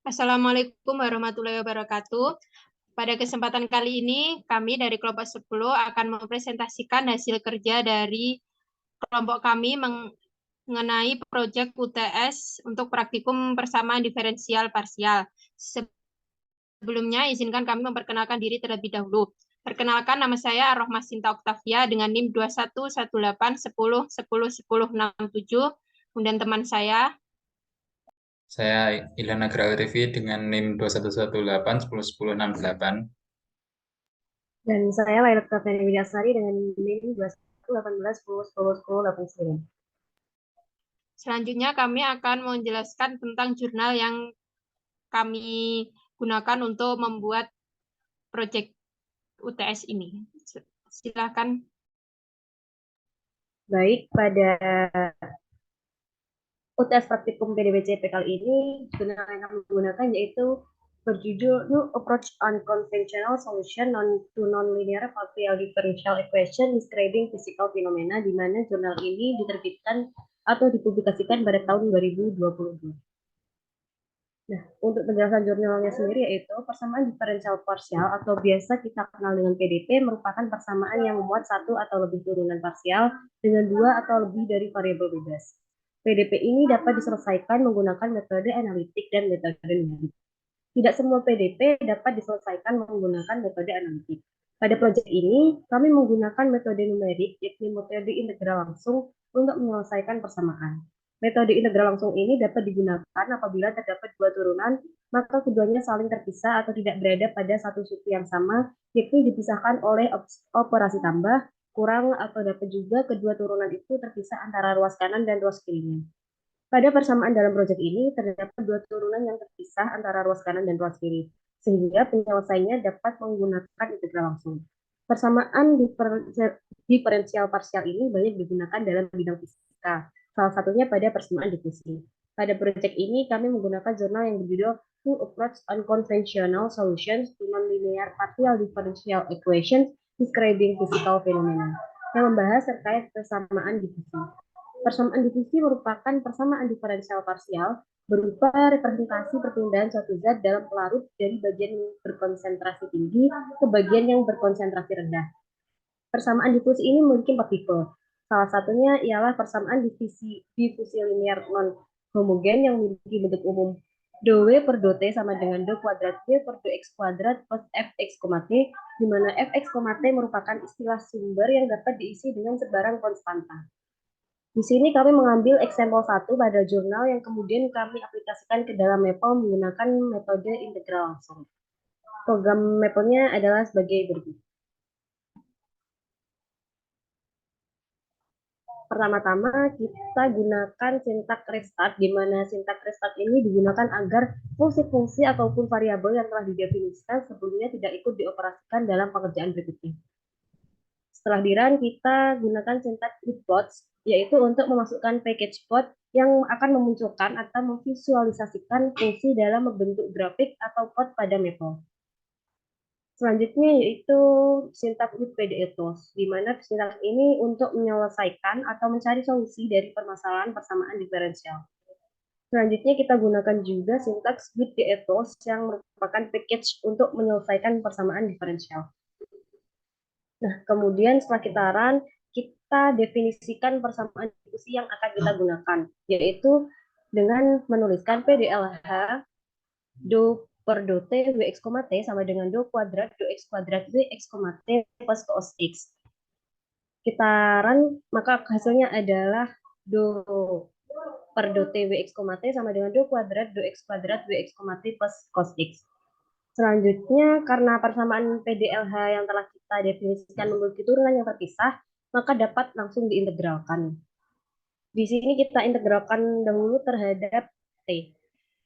Assalamualaikum warahmatullahi wabarakatuh. Pada kesempatan kali ini, kami dari kelompok 10 akan mempresentasikan hasil kerja dari kelompok kami mengenai proyek UTS untuk praktikum persamaan diferensial parsial. Sebelumnya, izinkan kami memperkenalkan diri terlebih dahulu. Perkenalkan, nama saya Rohmah Sinta Oktavia dengan NIM 211810101067. Kemudian teman saya Saya Ilham Agrawi Rivi dengan NIM 2118101068. Dan saya Laila Kafiani Widyasari dengan NIM 211810101089. selanjutnya kami akan menjelaskan tentang jurnal yang kami gunakan untuk membuat proyek UTS ini. Silakan. Baik, pada UTS Praktikum PDBCP kali ini, jurnal yang kami gunakan yaitu berjudul New Approach on Conventional Solution to Non-Linear Partial Differential Equation Describing Physical Phenomena, di mana jurnal ini diterbitkan atau dipublikasikan pada tahun 2022. Nah, untuk penjelasan jurnalnya sendiri yaitu persamaan diferensial parsial atau biasa kita kenal dengan PDP merupakan persamaan yang memuat satu atau lebih turunan parsial dengan dua atau lebih dari variabel bebas. PDP ini dapat diselesaikan menggunakan metode analitik dan metode numerik. Tidak semua PDP dapat diselesaikan menggunakan metode analitik. Pada proyek ini, kami menggunakan metode numerik, yakni metode integral langsung untuk menyelesaikan persamaan. Metode integral langsung ini dapat digunakan apabila terdapat dua turunan, maka keduanya saling terpisah atau tidak berada pada satu suku yang sama, yakni dipisahkan oleh operasi tambah, kurang, atau dapat juga kedua turunan itu terpisah antara ruas kanan dan ruas kirinya. Pada persamaan dalam proyek ini, terdapat dua turunan yang terpisah antara ruas kanan dan ruas kiri, sehingga penyelesaiannya dapat menggunakan integral langsung. Persamaan diferensial parsial ini banyak digunakan dalam bidang fisika, salah satunya pada persamaan difusi. Pada proyek ini, kami menggunakan jurnal yang berjudul New Approach on Conventional Solutions to Non-Linear Partial Differential Equations Describing Physical Phenomena, yang membahas terkait persamaan difusi. Persamaan difusi merupakan persamaan diferensial parsial berupa representasi perpindahan suatu zat dalam pelarut dari bagian yang berkonsentrasi tinggi ke bagian yang berkonsentrasi rendah. Persamaan difusi ini memiliki 4 tipe. Salah satunya ialah persamaan difusi linear non-homogen yang memiliki bentuk umum dou W per dou T sama dengan dou kuadrat W per dou X kuadrat plus Fx, T, di mana Fx, T merupakan istilah sumber yang dapat diisi dengan sebarang konstanta. Di sini kami mengambil eksempel satu pada jurnal yang kemudian kami aplikasikan ke dalam Maple menggunakan metode integral langsung. Program Maple-nya adalah sebagai berikut. Pertama-tama kita gunakan sintak restart, di mana sintak restart ini digunakan agar fungsi-fungsi ataupun variabel yang telah didefinisikan sebelumnya tidak ikut dioperasikan dalam pekerjaan berikutnya. Setelah di-run, kita gunakan sintak plots, yaitu untuk memasukkan package plot yang akan memunculkan atau memvisualisasikan fungsi dalam membentuk grafik atau plot pada Maple. Selanjutnya yaitu sintak with PDE tools, di mana sintak ini untuk menyelesaikan atau mencari solusi dari permasalahan persamaan diferensial. Selanjutnya kita gunakan juga sintak with PDE tools yang merupakan package untuk menyelesaikan persamaan diferensial. Nah, kemudian setelah kita run, kita definisikan persamaan difusi yang akan kita gunakan, yaitu dengan menuliskan PDLH dou per dou T Wx, T sama dengan dou kuadrat dou X kuadrat Wx, T plus cos X. Kita run, maka hasilnya adalah dou per dou T Wx, T sama dengan dou kuadrat dou X kuadrat Wx, T plus cos X. Selanjutnya, karena persamaan PDLH yang telah kita definisikan memiliki turunan yang terpisah, maka dapat langsung diintegralkan. Di sini kita integralkan dahulu terhadap T.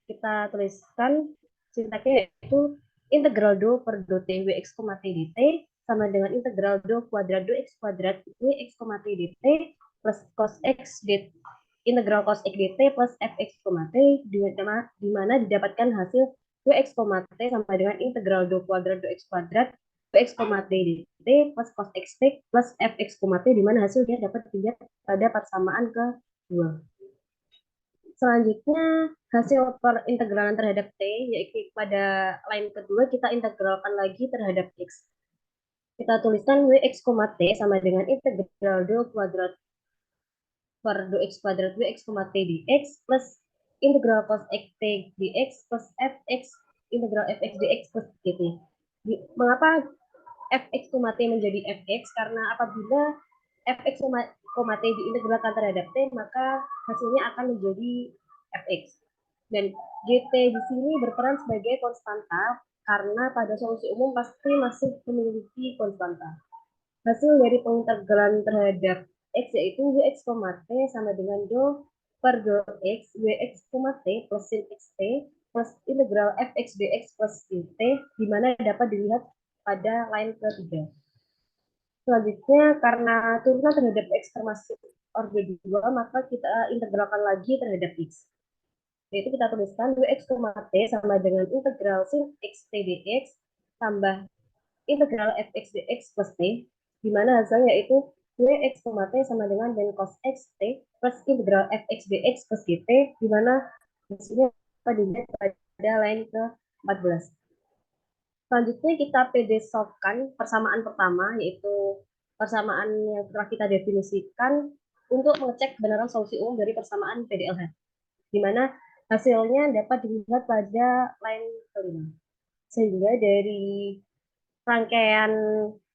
Kita tuliskan sintaknya yaitu integral dou per dou T Wx, T dt sama dengan integral dou kuadrat dou X kuadrat Wx, T dt plus cos X dt, integral cos X dt plus Fx, T, di mana didapatkan hasil Wx, T sama dengan integral dou kuadrat dou X kuadrat Wx, T dt plus cos X T plus Fx, T, di mana hasilnya dapat dilihat pada persamaan kedua. Selanjutnya, hasil perintegralan terhadap T, yaitu pada line kedua kita integralkan lagi terhadap X. Kita tuliskan Wx, T sama dengan integral 2 kuadrat per 2x kuadrat Wx, T dx plus integral cos x T dx plus fx integral fx dx plus dt. Mengapa fx, T menjadi fx? Karena apabila fx, T diintegralkan terhadap T, maka hasilnya akan menjadi fx. Dan gt di sini berperan sebagai konstanta karena pada solusi umum pasti masih memiliki konstanta. Hasil dari pengintegralan terhadap x yaitu Wx, T sama dengan do per do x Wx, T plus sin x T plus integral fx dx plus dt, di mana dapat dilihat pada line ketiga. Selanjutnya, karena turunan terhadap x termasuk order 2, maka kita integralkan lagi terhadap x. Yaitu kita tuliskan Wx, T sama dengan integral sin x T dx tambah integral fx dx plus t, di mana hasilnya yaitu Wx, T sama dengan dan cos x T plus integral fx dx plus dt, di mana hasilnya dilihat pada line ke-14. Selanjutnya kita PD solve-kan persamaan pertama, yaitu persamaan yang telah kita definisikan untuk mengecek kebenaran solusi umum dari persamaan PDLH, di mana hasilnya dapat dilihat pada line kelima. Sehingga dari rangkaian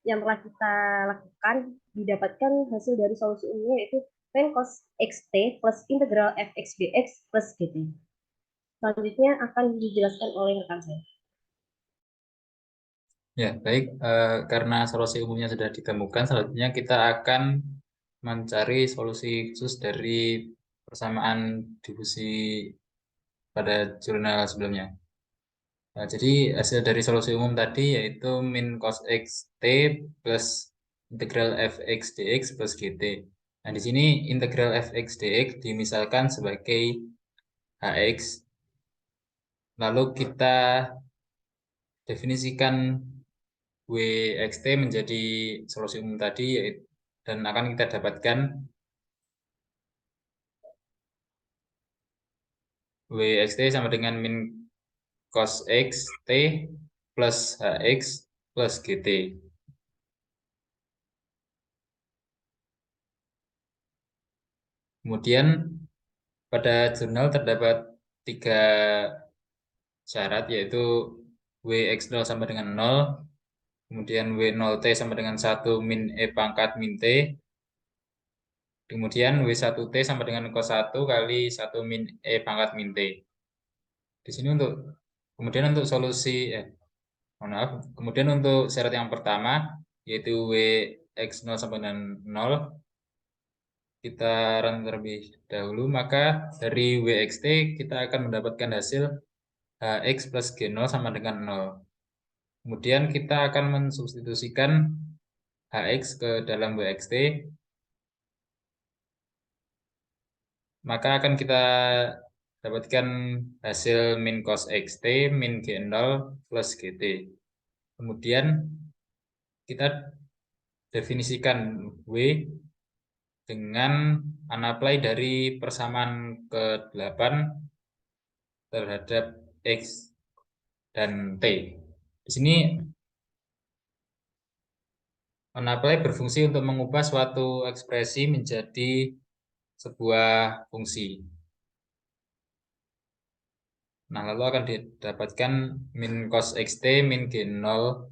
yang telah kita lakukan didapatkan hasil dari solusi umumnya yaitu tan cos xt plus integral fx dx plus gt. Selanjutnya akan dijelaskan oleh rekan saya. Ya, baik. Karena solusi umumnya sudah ditemukan, selanjutnya kita akan mencari solusi khusus dari persamaan difusi pada jurnal sebelumnya. Nah, jadi hasil dari solusi umum tadi yaitu min cos x t plus integral fx dx plus gt. Nah, di sini integral fx dx dimisalkan sebagai hx. Lalu kita definisikan Wxt menjadi solusi umum tadi, dan akan kita dapatkan Wxt sama dengan min cos x t plus hx plus gt. Kemudian pada jurnal terdapat 3 syarat, yaitu Wx0 sama dengan 0, kemudian W0T sama dengan 1 min E pangkat min T, kemudian W1T sama dengan cos 1 kali 1 min E pangkat min T. Di sini kemudian untuk solusi, maaf, kemudian untuk syarat yang pertama, yaitu Wx0 sama dengan 0, kita run terlebih dahulu, maka dari Wxt kita akan mendapatkan hasil Hx plus G0 sama dengan 0. Kemudian kita akan mensubstitusikan Hx ke dalam Wxt, maka akan kita dapatkan hasil min cos xt min G0 plus Gt. Kemudian kita definisikan W dengan unapply dari persamaan ke-8 terhadap X dan T. Di sini unapply berfungsi untuk mengubah suatu ekspresi menjadi sebuah fungsi. Nah, lalu akan didapatkan min cos xt min G0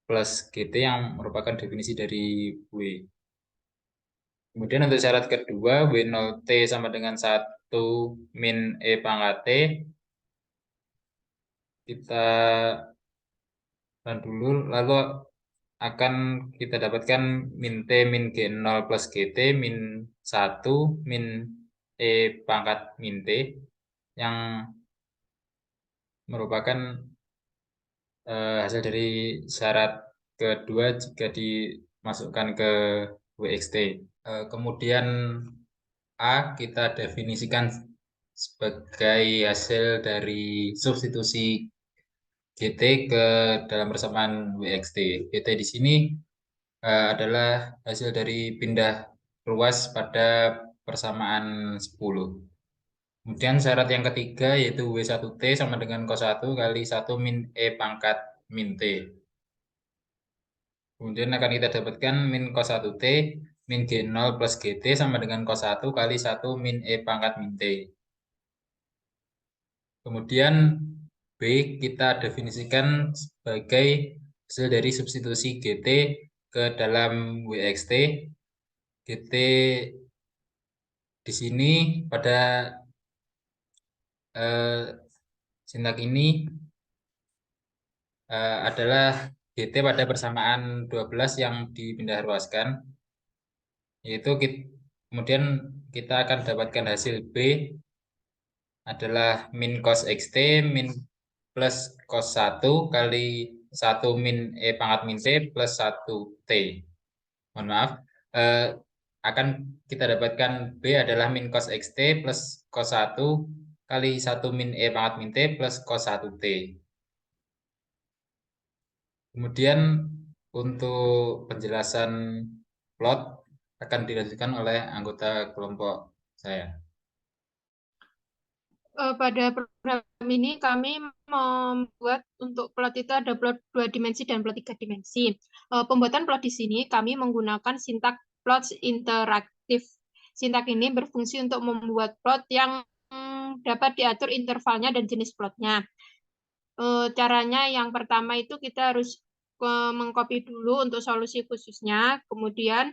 plus Gt yang merupakan definisi dari W. Kemudian untuk syarat kedua, W0T sama dengan 1 min E pangkat T, kita run dulu, lalu akan kita dapatkan min T min G0 plus Gt min 1 min E pangkat min T, yang merupakan hasil dari syarat kedua jika dimasukkan ke Wxt. Kemudian A kita definisikan sebagai hasil dari substitusi Gt ke dalam persamaan Wxt. Gt di sini adalah hasil dari pindah ruas pada persamaan 10. Kemudian syarat yang ketiga yaitu W1T sama dengan cos 1 kali 1 min E pangkat min T. Kemudian akan kita dapatkan min cos 1T min G0 plus GT sama dengan cos 1 kali 1 min E pangkat min T. Kemudian B kita definisikan sebagai hasil dari substitusi GT ke dalam WXT. GT di sini pada sintak ini adalah GT pada persamaan 12 yang dipindah ruaskan, yaitu kemudian kita akan dapatkan hasil B adalah min cos XT min plus cos 1 kali 1 min E pangkat min T plus 1 T. Mohon maaf, akan kita dapatkan B adalah min cos XT plus cos 1 kali 1 min E pangkat min T plus cos 1 T. Kemudian untuk penjelasan plot akan dilanjutkan oleh anggota kelompok saya. Pada program ini kami membuat untuk plot itu ada plot 2 dimensi dan plot 3 dimensi. Pembuatan plot di sini kami menggunakan sintak plot interaktif. Sintak ini berfungsi untuk membuat plot yang dapat diatur intervalnya dan jenis plotnya. Caranya yang pertama itu kita harus mengcopy dulu untuk solusi khususnya, kemudian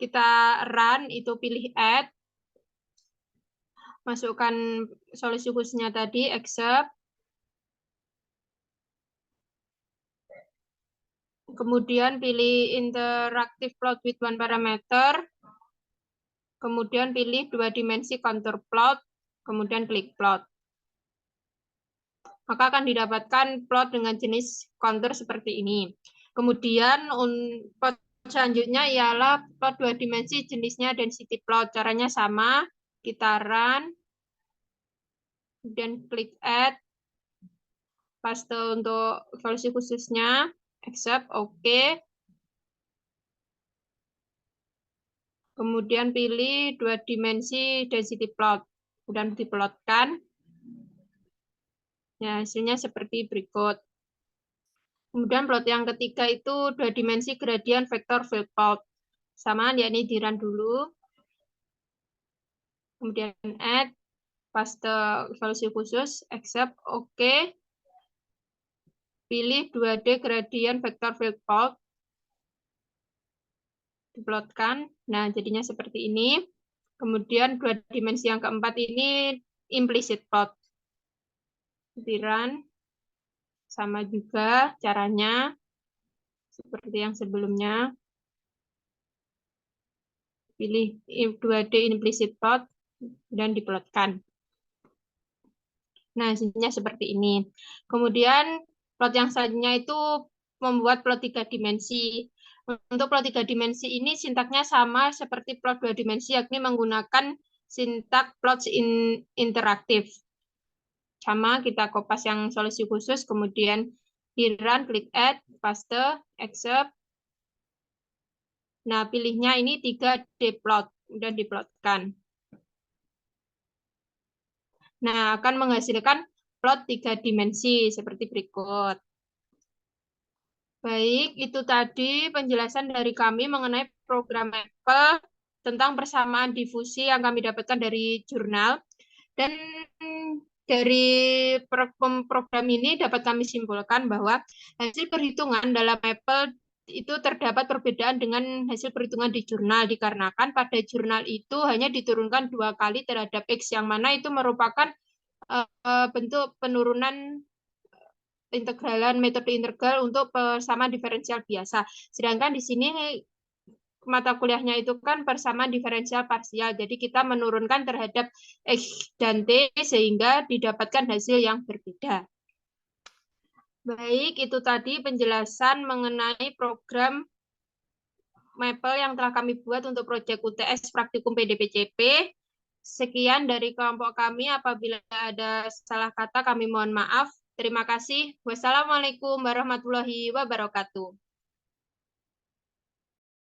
kita run, itu pilih add, masukkan solusi khususnya tadi, accept, kemudian pilih interactive plot with one parameter, kemudian pilih 2 dimensi contour plot, kemudian klik plot. Maka akan didapatkan plot dengan jenis kontur seperti ini. Kemudian plot selanjutnya ialah plot 2 dimensi, jenisnya density plot. Caranya sama, kita run, kemudian klik add, paste untuk solusi khususnya, accept, oke. Kemudian pilih 2 dimensi density plot, kemudian diplotkan. Ya, hasilnya seperti berikut. Kemudian plot yang ketiga itu 2 dimensi gradient vector field plot. Sama, yakni di run dulu. Kemudian add, paste solusi khusus, accept, oke. Pilih 2D gradient vector field plot. Diplotkan. Nah, jadinya seperti ini. Kemudian 2 dimensi yang keempat ini implicit plot. Di run. Sama juga caranya seperti yang sebelumnya. Pilih 2D implicit plot dan diplotkan. Nah, hasilnya seperti ini. Kemudian plot yang selanjutnya itu membuat plot 3 dimensi. Untuk plot 3 dimensi ini sintaknya sama seperti plot 2 dimensi, yakni menggunakan sintak plot interaktif. Sama, kita kopas yang solusi khusus, kemudian di run, klik add, paste, accept. Nah, pilihnya ini 3D plot, dan diplotkan. Nah, akan menghasilkan plot 3 dimensi seperti berikut. Baik, itu tadi penjelasan dari kami mengenai program Maple tentang persamaan difusi yang kami dapatkan dari jurnal. Dan dari program ini dapat kami simpulkan bahwa hasil perhitungan dalam Maple itu terdapat perbedaan dengan hasil perhitungan di jurnal, dikarenakan pada jurnal itu hanya diturunkan 2 kali terhadap X, yang mana itu merupakan bentuk penurunan integralan metode integral untuk persamaan diferensial biasa. Sedangkan di sini mata kuliahnya itu kan persamaan diferensial parsial. Jadi kita menurunkan terhadap X dan T sehingga didapatkan hasil yang berbeda. Baik, itu tadi penjelasan mengenai program Maple yang telah kami buat untuk proyek UTS Praktikum PDPCP. Sekian dari kelompok kami. Apabila ada salah kata, kami mohon maaf. Terima kasih. Wassalamualaikum warahmatullahi wabarakatuh.